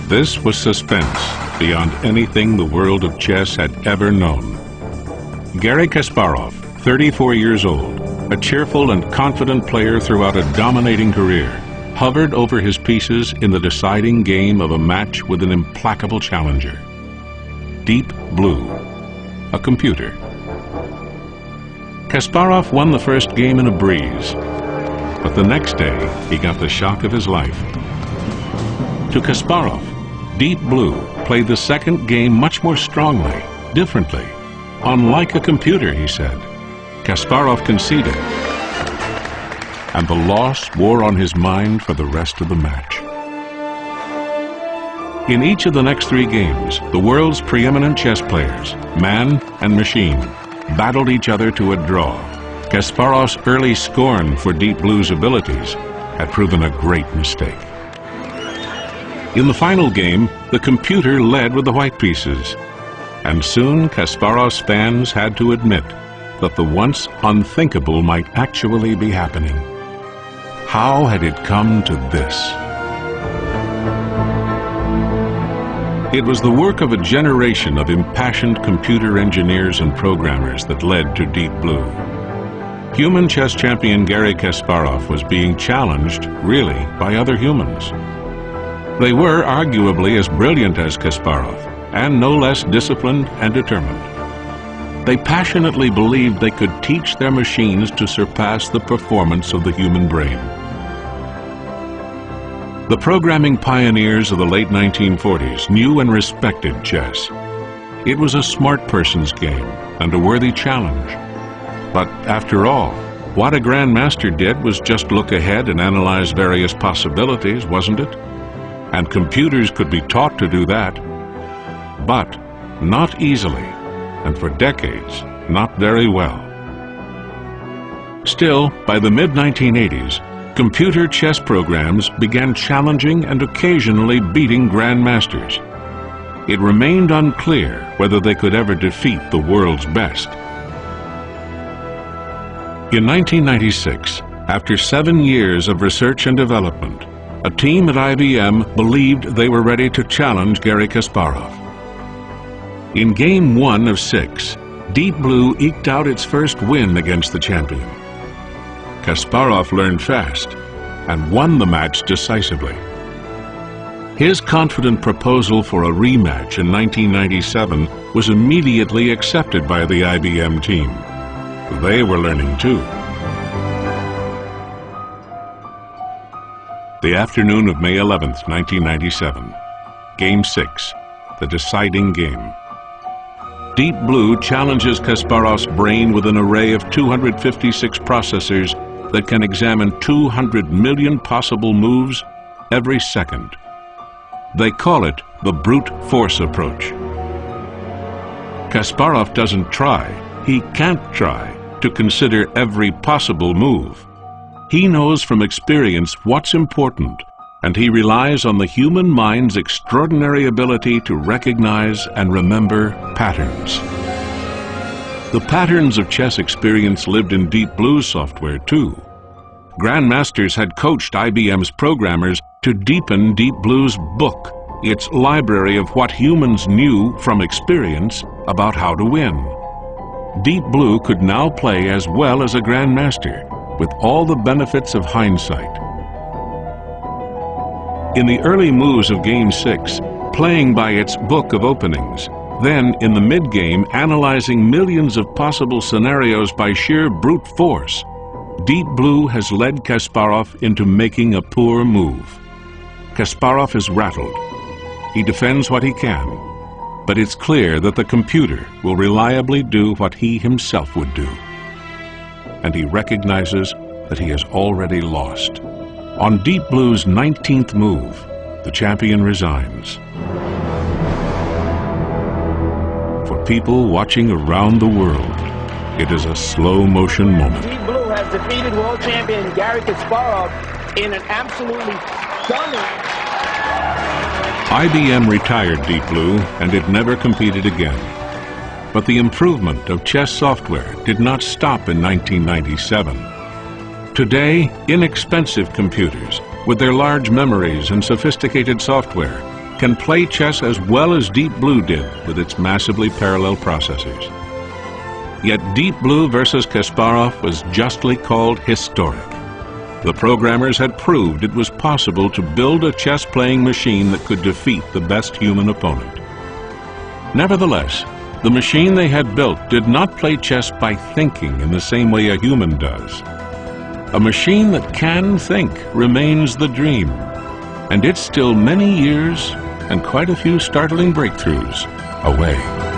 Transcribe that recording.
This was suspense beyond anything the world of chess had ever known. Garry Kasparov, 34 years old, a cheerful and confident player throughout a dominating career, hovered over his pieces in the deciding game of a match with an implacable challenger. Deep Blue, a computer. Kasparov won the first game in a breeze, but the next day he got the shock of his life. To Kasparov, Deep Blue played the second game much more strongly, differently. Unlike a computer, he said. Kasparov conceded, and the loss wore on his mind for the rest of the match. In each of the next 3 games, the world's preeminent chess players, man and machine, battled each other to a draw. Kasparov's early scorn for Deep Blue's abilities had proven a great mistake. In the final game, the computer led with the white pieces, and soon Kasparov's fans had to admit that the once unthinkable might actually be happening. How had it come to this? It was the work of a generation of impassioned computer engineers and programmers that led to Deep Blue. Human chess champion Garry Kasparov was being challenged, really, by other humans. They were arguably as brilliant as Kasparov, and no less disciplined and determined. They passionately believed they could teach their machines to surpass the performance of the human brain. The programming pioneers of the late 1940s knew and respected chess. It was a smart person's game and a worthy challenge. But after all, what a grandmaster did was just look ahead and analyze various possibilities, wasn't it? And computers could be taught to do that, but not easily, and for decades, not very well. Still, by the mid-1980s, computer chess programs began challenging and occasionally beating grandmasters. It remained unclear whether they could ever defeat the world's best. In 1996, after 7 years of research and development, a team at IBM believed they were ready to challenge Garry Kasparov. In Game 1 of 6, Deep Blue eked out its first win against the champion. Kasparov learned fast and won the match decisively. His confident proposal for a rematch in 1997 was immediately accepted by the IBM team. They were learning too. The afternoon of May 11th, 1997. Game 6, the deciding game. Deep Blue challenges Kasparov's brain with an array of 256 processors that can examine 200 million possible moves every second. They call it the brute force approach. Kasparov doesn't try, he can't try, to consider every possible move. He knows from experience what's important, and he relies on the human mind's extraordinary ability to recognize and remember patterns. The patterns of chess experience lived in Deep Blue's software too. Grandmasters had coached IBM's programmers to deepen Deep Blue's book, its library of what humans knew from experience about how to win. Deep Blue could now play as well as a grandmaster, with all the benefits of hindsight. In the early moves of Game 6, playing by its book of openings, then in the mid-game analyzing millions of possible scenarios by sheer brute force, Deep Blue has led Kasparov into making a poor move. Kasparov is rattled. He defends what he can, but it's clear that the computer will reliably do what he himself would do. And he recognizes that he has already lost. On Deep Blue's 19th move, the champion resigns. For people watching around the world, it is a slow-motion moment. Deep Blue has defeated world champion Garry Kasparov in an absolutely stunning... IBM retired Deep Blue, and it never competed again. But the improvement of chess software did not stop in 1997. Today, inexpensive computers, with their large memories and sophisticated software, can play chess as well as Deep Blue did with its massively parallel processors. Yet Deep Blue versus Kasparov was justly called historic. The programmers had proved it was possible to build a chess-playing machine that could defeat the best human opponent. Nevertheless, the machine they had built did not play chess by thinking in the same way a human does. A machine that can think remains the dream, and it's still many years and quite a few startling breakthroughs away.